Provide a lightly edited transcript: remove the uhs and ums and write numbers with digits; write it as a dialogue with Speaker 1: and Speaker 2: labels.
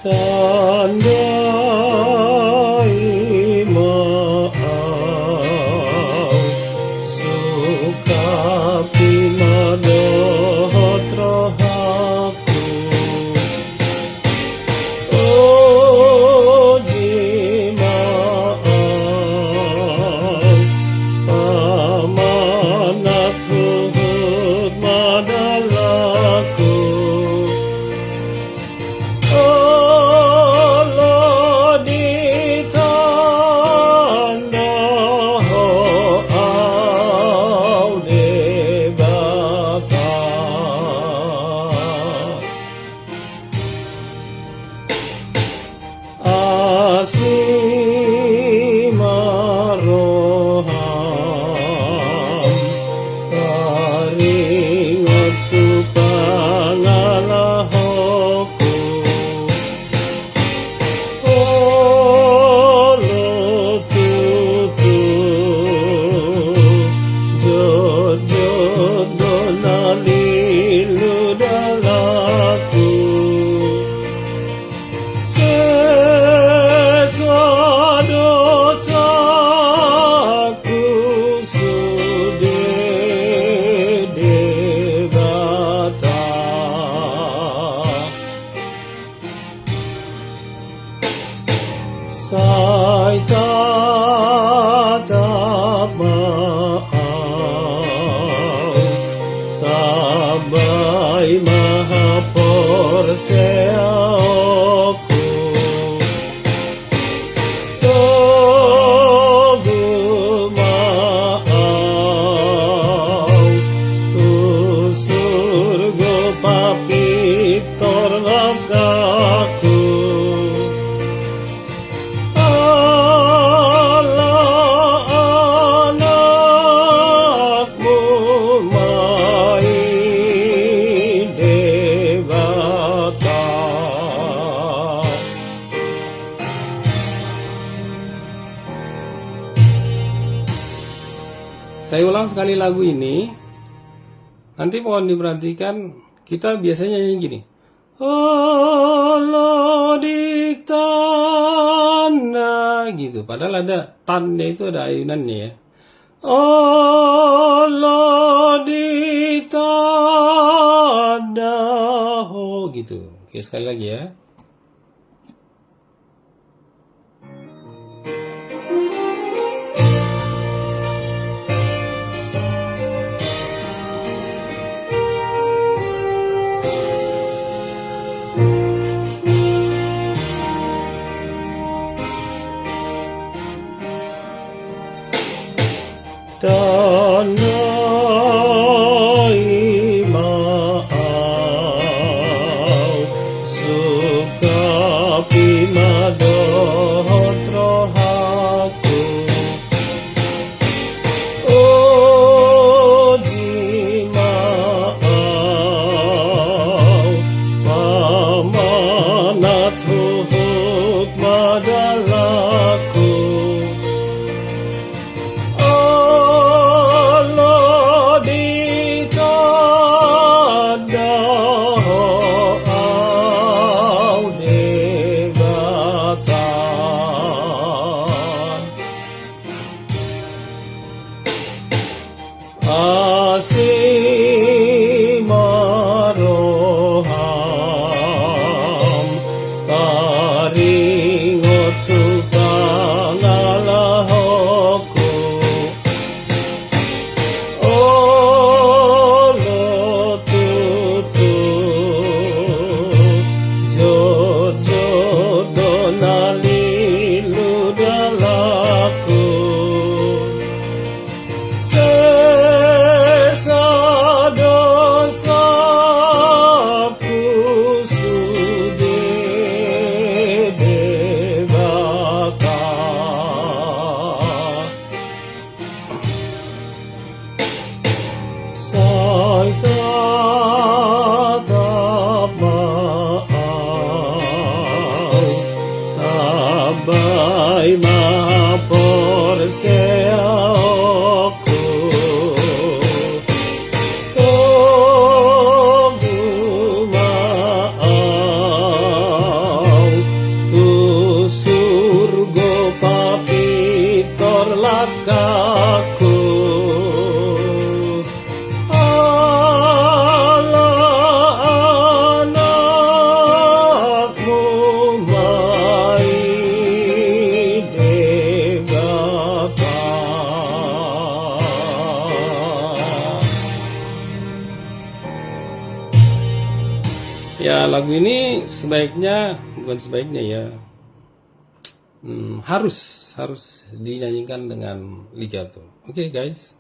Speaker 1: tandai maaf sukapi madohot rohaku oji maaf pamanat luhut madalaku Asli maroham taringot tu pangalahoku olo tutu jod donali ludalaku dosaku sudah debata sai tatap maaf tabai maha porseaku Pitor lagaku Allah anakmu mai dewata saya ulang sekali lagu ini, nanti mohon diperhatikan. Kita biasanya nyanyi gini. Allah di tanah gitu. Padahal ada tannya itu ada ayunannya ya. Allah di tanah gitu. Oke, sekali lagi ya. Tandai maaf sukapi madohot rohaku oji maaf pamanat luhut madalaku Asli maroham taringot tu pangalahoku olo tutu jod donali ludalaku So kakakku. Allah anakmu mai degaka. Ya, lagu ini sebaiknya, bukan sebaiknya ya, harus dinyanyikan dengan legato. Oke, guys.